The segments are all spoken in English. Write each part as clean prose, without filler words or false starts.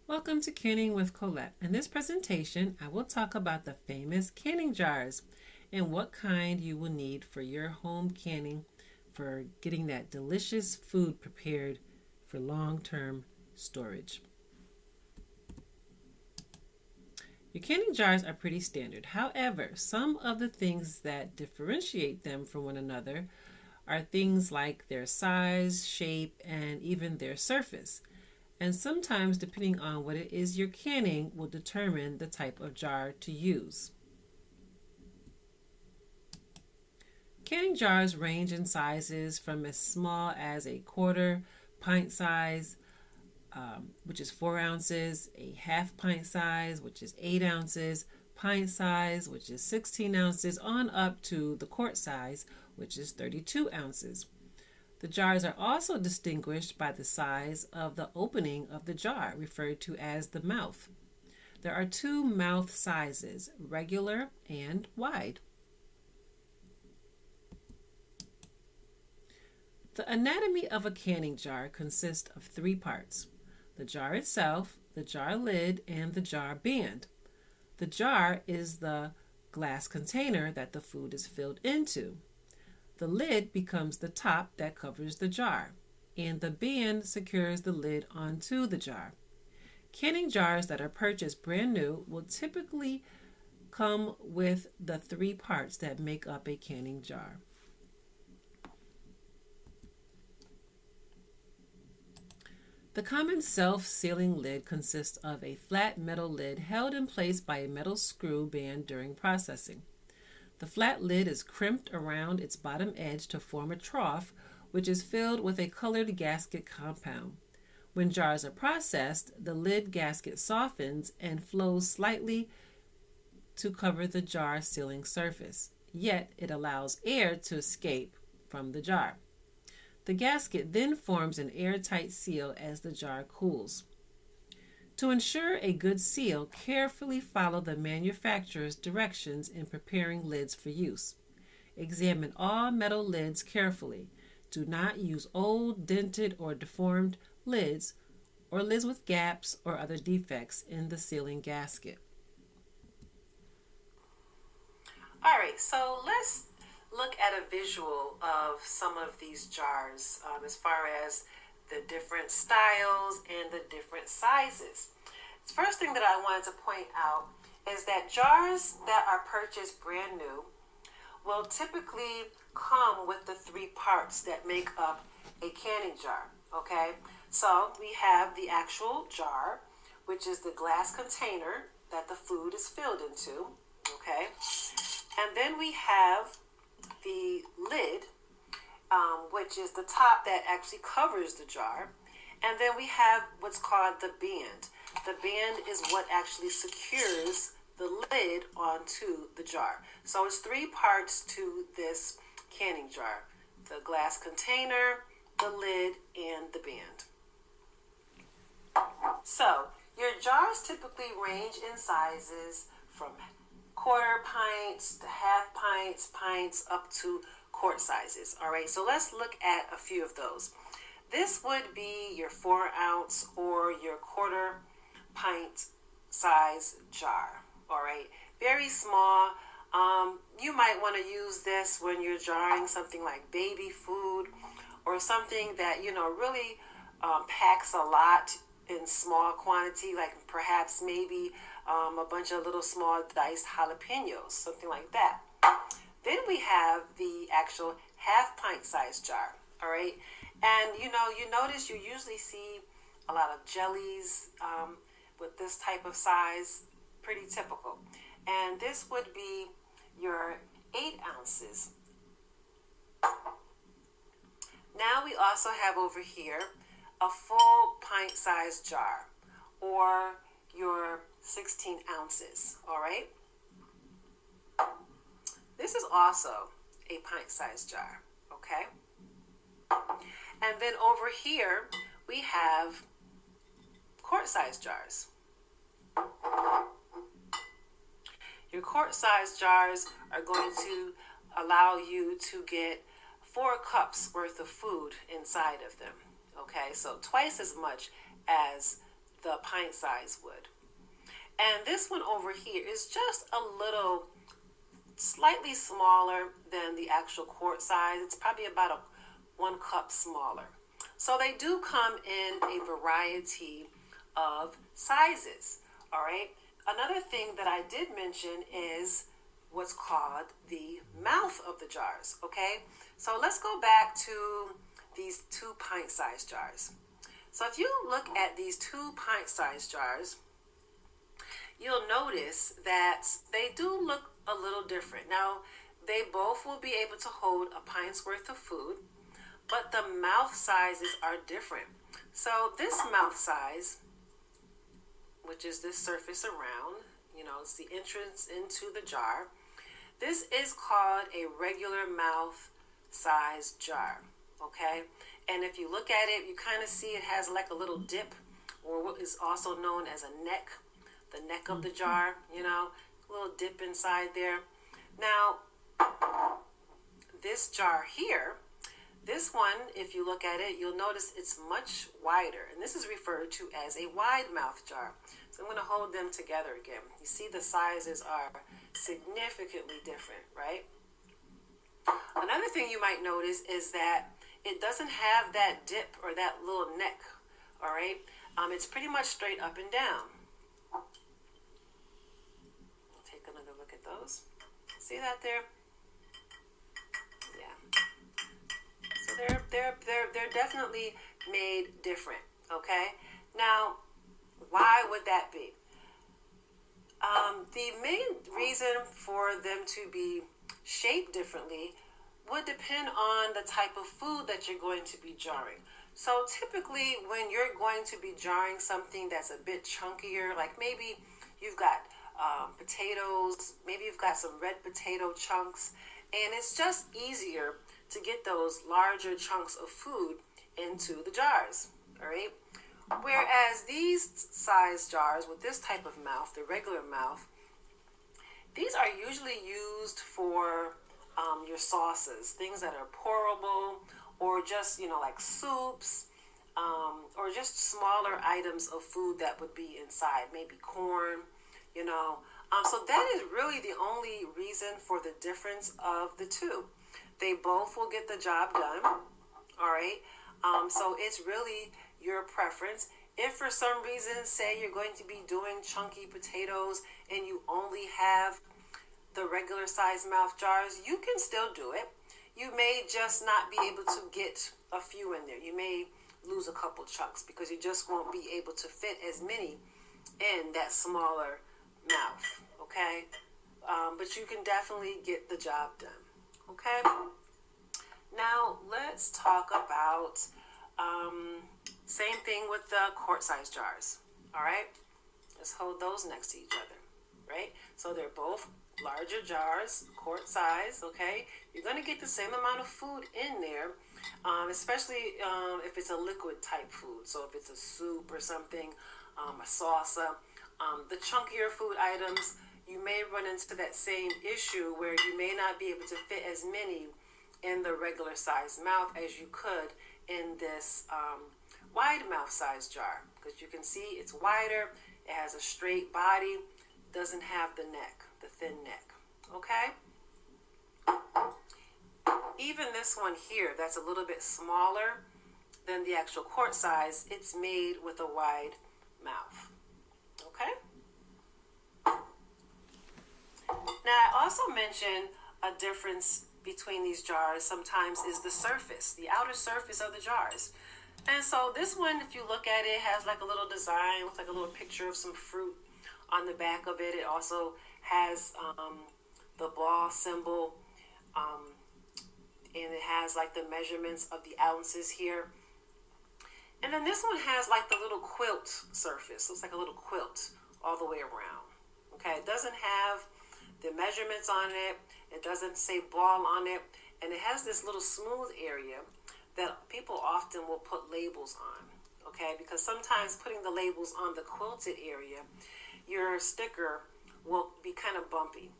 Welcome to Canning with Colette. In this presentation, I will talk about the famous canning jars and what kind you will need for your home canning for getting that delicious food prepared for long-term storage. Your canning jars are pretty standard. However, some of the things that differentiate them from one another are things like their size, shape, and even their surface. And sometimes, depending on what it is you're canning, will determine the type of jar to use. Canning jars range in sizes from as small as a quarter pint size, which is 4 ounces, a half pint size, which is 8 ounces, pint size, which is 16 ounces, on up to the quart size, which is 32 ounces. The jars are also distinguished by the size of the opening of the jar, referred to as the mouth. There are 2 mouth sizes, regular and wide. The anatomy of a canning jar consists of 3 parts: the jar itself, the jar lid, and the jar band. The jar is the glass container that the food is filled into. The lid becomes the top that covers the jar, and the band secures the lid onto the jar. Canning jars that are purchased brand new will typically come with the 3 parts that make up a canning jar. The common self-sealing lid consists of a flat metal lid held in place by a metal screw band during processing. The flat lid is crimped around its bottom edge to form a trough, which is filled with a colored gasket compound. When jars are processed, the lid gasket softens and flows slightly to cover the jar sealing surface, yet it allows air to escape from the jar. The gasket then forms an airtight seal as the jar cools. To ensure a good seal, carefully follow the manufacturer's directions in preparing lids for use. Examine all metal lids carefully. Do not use old, dented, or deformed lids or lids with gaps or other defects in the sealing gasket. All right, so let's look at a visual of some of these jars as far as the different styles and the different sizes. The first thing that I wanted to point out is that jars that are purchased brand new will typically come with the 3 parts that make up a canning jar, okay? So we have the actual jar, which is the glass container that the food is filled into, okay? And then we have the lid, which is the top that actually covers the jar. And then we have what's called the band. The band is what actually secures the lid onto the jar. So it's 3 parts to this canning jar: the glass container, the lid, and the band. So your jars typically range in sizes from quarter pints to half pints, pints, up to quart sizes. All right, so let's look at a few of those. This would be your 4 ounce or your quarter pint size jar. All right, very small. You might want to use this when you're jarring something like baby food or something that really packs a lot in small quantity, like perhaps maybe a bunch of little small diced jalapenos, something like that. Then we have the actual half pint size jar, all right? And you notice you usually see a lot of jellies with this type of size, pretty typical. And this would be your 8 ounces. Now we also have over here a full pint size jar, or your 16 ounces, all right? This is also a pint size jar, okay? And then over here, we have quart size jars. Your quart size jars are going to allow you to get 4 cups worth of food inside of them, okay? So twice as much as the pint size would. And this one over here is just a little slightly smaller than the actual quart size. It's probably about a 1 cup smaller. So they do come in a variety of sizes. All right. Another thing that I did mention is what's called the mouth of the jars. Okay. So let's go back to these 2 pint size jars. So if you look at these 2 pint size jars, you'll notice that they do look a little different. Now, they both will be able to hold a pint's worth of food, but the mouth sizes are different. So this mouth size, which is this surface around, it's the entrance into the jar. This is called a regular mouth size jar, okay? And if you look at it, you kind of see it has like a little dip, or what is also known as a neck, the neck of the jar, a little dip inside there. Now, this jar here, this one, if you look at it, you'll notice it's much wider. And this is referred to as a wide mouth jar. So I'm going to hold them together again. You see the sizes are significantly different, right? Another thing you might notice is that it doesn't have that dip or that little neck, all right? It's pretty much straight up and down. Take another look at those. See that there? Yeah. So they're definitely made different, okay? Now, why would that be? The main reason for them to be shaped differently would depend on the type of food that you're going to be jarring. So typically when you're going to be jarring something that's a bit chunkier, like maybe you've got potatoes, maybe you've got some red potato chunks, and it's just easier to get those larger chunks of food into the jars, all right? Whereas these size jars with this type of mouth, the regular mouth, these are usually used for your sauces, things that are pourable, or just, like soups, or just smaller items of food that would be inside, maybe corn, So that is really the only reason for the difference of the two. They both will get the job done, all right? So it's really your preference. If for some reason, say you're going to be doing chunky potatoes and you only have the regular size mouth jars, you can still do it. You may just not be able to get a few in there. You may lose a couple chunks because you just won't be able to fit as many in that smaller mouth, okay? But you can definitely get the job done, okay? Now, let's talk about same thing with the quart size jars, all right? Let's hold those next to each other, right? So they're both larger jars, quart size, okay? You're going to get the same amount of food in there, especially if it's a liquid type food. So if it's a soup or something, a salsa, the chunkier food items, you may run into that same issue where you may not be able to fit as many in the regular size mouth as you could in this wide mouth size jar, because you can see it's wider, it has a straight body, doesn't have the neck, the thin neck, okay? Even this one here, that's a little bit smaller than the actual quart size, it's made with a wide mouth, okay? Now, I also mentioned a difference between these jars sometimes is the surface, the outer surface of the jars. And so this one, if you look at it, has like a little design, looks like a little picture of some fruit on the back of it. It also has the ball symbol, and it has like the measurements of the ounces here. And then this one has like the little quilt surface. Looks like a little quilt all the way around. Okay, it doesn't have the measurements on it. It doesn't say ball on it. And it has this little smooth area that people often will put labels on. Okay, because sometimes putting the labels on the quilted area, your sticker will be kind of bumpy.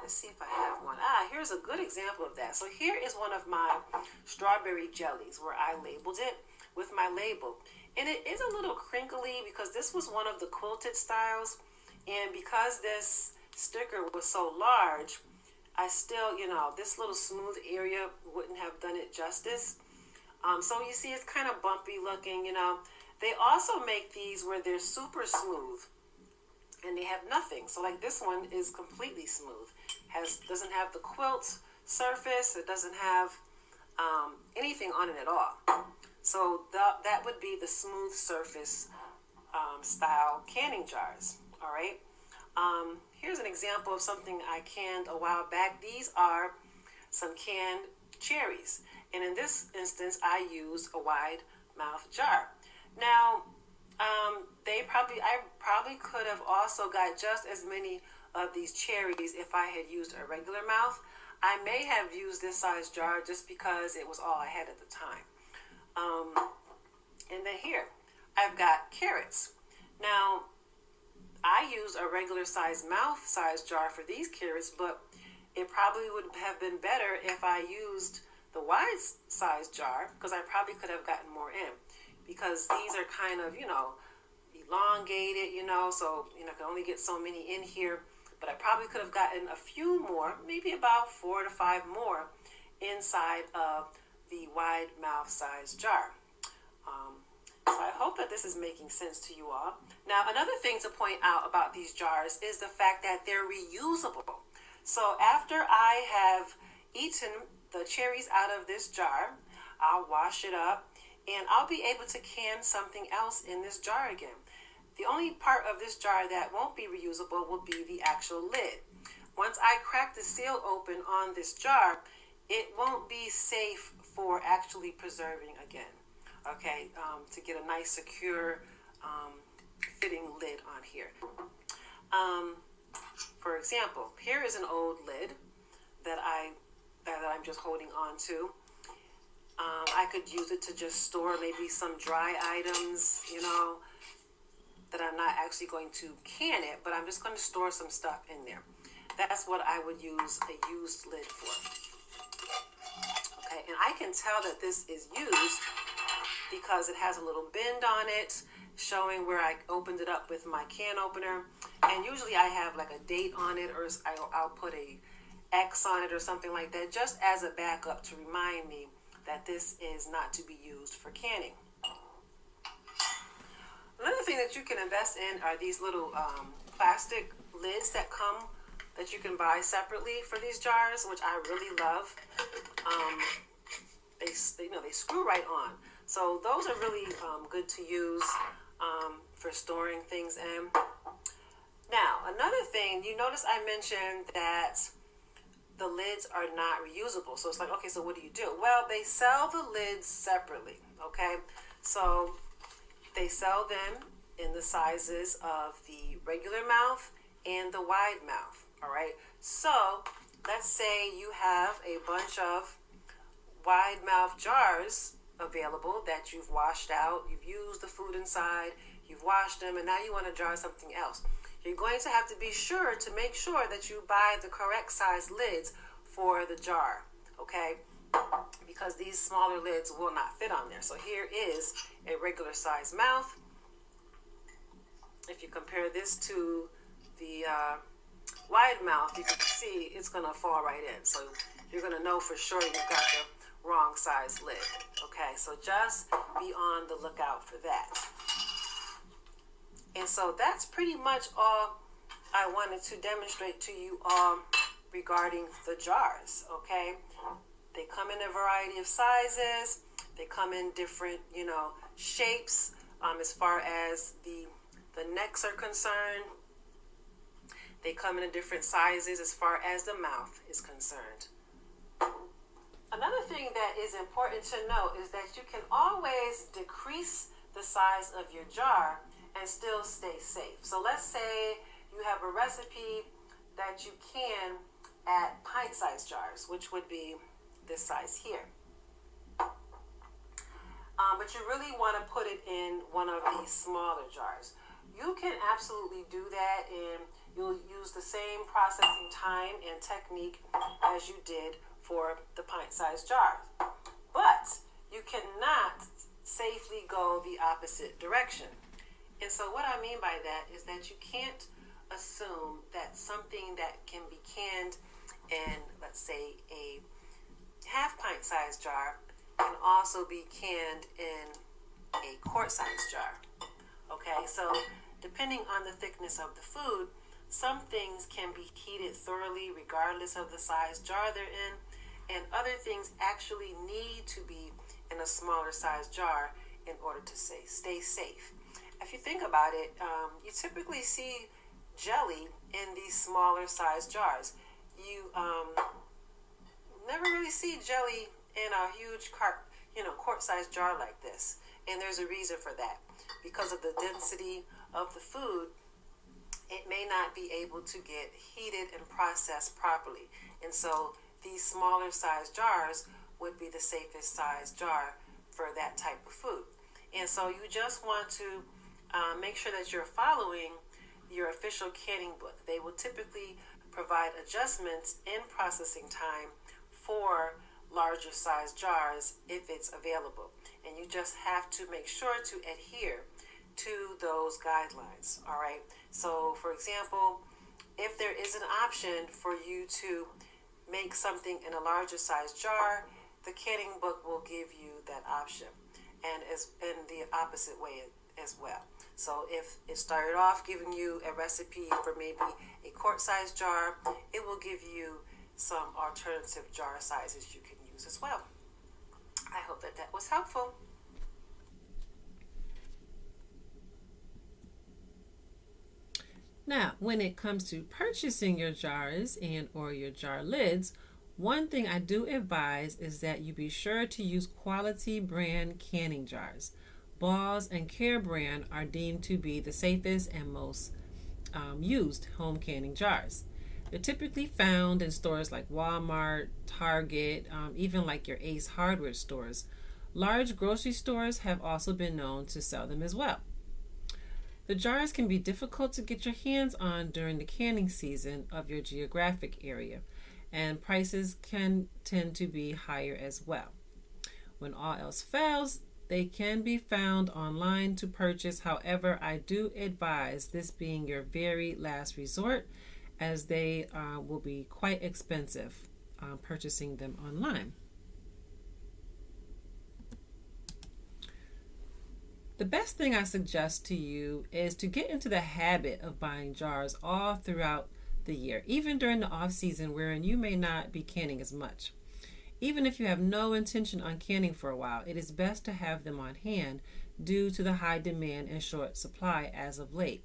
Let's see if I have one. Here's a good example of that. So here is one of my strawberry jellies where I labeled it with my label. And it is a little crinkly because this was one of the quilted styles. And because this sticker was so large, I still, this little smooth area wouldn't have done it justice. So you see it's kind of bumpy looking, They also make these where they're super smooth and they have nothing. So like this one is completely smooth. Doesn't have the quilt surface. It doesn't have anything on it at all. So that would be the smooth surface style canning jars. All right. Here's an example of something I canned a while back. These are some canned cherries. And in this instance, I used a wide mouth jar. Now, I probably could have also got just as many of these cherries if I had used a regular mouth. I may have used this size jar just because it was all I had at the time. And then here, I've got carrots. Now, I used a regular size mouth size jar for these carrots, but it probably would have been better if I used the wide size jar because I probably could have gotten more in because these are kind of, elongated, so, I can only get so many in here, but I probably could have gotten a few more, maybe about 4 to 5 more inside of the wide mouth size jar. So I hope that this is making sense to you all. Now, another thing to point out about these jars is the fact that they're reusable. So after I have eaten the cherries out of this jar, I'll wash it up and I'll be able to can something else in this jar again. The only part of this jar that won't be reusable will be the actual lid. Once I crack the seal open on this jar, it won't be safe for actually preserving again. Okay, to get a nice secure fitting lid on here. For example, here is an old lid that I'm just holding on to. I could use it to just store maybe some dry items, that I'm not actually going to can it, but I'm just going to store some stuff in there. That's what I would use a used lid for. Okay, and I can tell that this is used because it has a little bend on it showing where I opened it up with my can opener. And usually I have like a date on it, or I'll put a X on it or something like that, just as a backup to remind me that this is not to be used for canning. Another thing that you can invest in are these little plastic lids that you can buy separately for these jars, which I really love. They screw right on. So those are really good to use for storing things in. Now, another thing, you notice I mentioned that the lids are not reusable. So it's like, okay, so what do you do? Well, they sell the lids separately, okay? So they sell them in the sizes of the regular mouth and the wide mouth, all right? So let's say you have a bunch of wide mouth jars available that you've washed out, you've used the food inside, you've washed them, and now you want to jar something else. You're going to have to be sure to make sure that you buy the correct size lids for the jar, okay? Because these smaller lids will not fit on there. So here is a regular size mouth. If you compare this to the wide mouth, you can see it's going to fall right in. So you're going to know for sure you've got the wrong size lid, okay? So just be on the lookout for that. And so that's pretty much all I wanted to demonstrate to you all regarding the jars, okay? They come in a variety of sizes. They come in different, shapes as far as the necks are concerned. They come in different sizes as far as the mouth is concerned. Another thing that is important to note is that you can always decrease the size of your jar and still stay safe. So let's say you have a recipe that you can at pint-sized jars, which would be this size here. But you really want to put it in one of these smaller jars. You can absolutely do that, and You'll use the same processing time and technique as you did for the pint-sized jars. But you cannot safely go the opposite direction. And so what I mean by that is that you can't assume that something that can be canned in, let's say, a half pint sized jar can also be canned in a quart sized jar. Okay, so depending on the thickness of the food, some things can be heated thoroughly regardless of the size jar they're in, and other things actually need to be in a smaller size jar in order to stay safe. If you think about it, you typically see jelly in these smaller size jars. You never really see jelly in a huge quart-sized jar like this, and there's a reason for that. Because of the density of the food, it may not be able to get heated and processed properly, and so these smaller size jars would be the safest size jar for that type of food. And so you just want to make sure that you're following your official canning book. They will typically provide adjustments in processing time for larger size jars if it's available. And you just have to make sure to adhere to those guidelines. All right. So, for example, if there is an option for you to make something in a larger size jar, the canning book will give you that option, and as in the opposite way as well. So if it started off giving you a recipe for maybe a quart size jar, it will give you some alternative jar sizes you can use as well. I hope that was helpful. Now, when it comes to purchasing your jars and or your jar lids, one thing I do advise is that you be sure to use quality brand canning jars. Ball's and Care brand are deemed to be the safest and most used home canning jars. They're typically found in stores like Walmart, Target, even like your Ace Hardware stores. Large grocery stores have also been known to sell them as well. The jars can be difficult to get your hands on during the canning season of your geographic area, and prices can tend to be higher as well. When all else fails, they can be found online to purchase. However, I do advise this being your very last resort, as they will be quite expensive purchasing them online. The best thing I suggest to you is to get into the habit of buying jars all throughout the year, even during the off season wherein you may not be canning as much. Even if you have no intention on canning for a while, it is best to have them on hand due to the high demand and short supply as of late.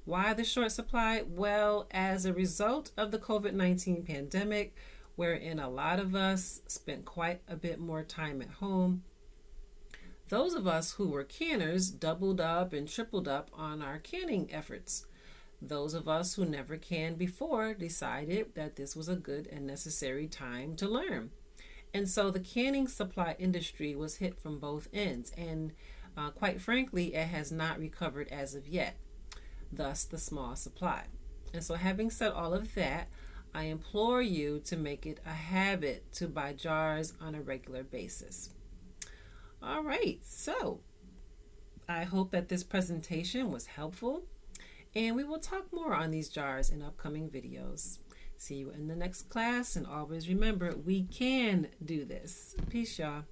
Why the short supply? Well, as a result of the COVID-19 pandemic, wherein a lot of us spent quite a bit more time at home, those of us who were canners doubled up and tripled up on our canning efforts. Those of us who never canned before decided that this was a good and necessary time to learn. And so the canning supply industry was hit from both ends, and quite frankly, it has not recovered as of yet, thus the small supply. And so having said all of that, I implore you to make it a habit to buy jars on a regular basis. All right, so I hope that this presentation was helpful, and we will talk more on these jars in upcoming videos. See you in the next class, and always remember, we can do this. Peace, y'all.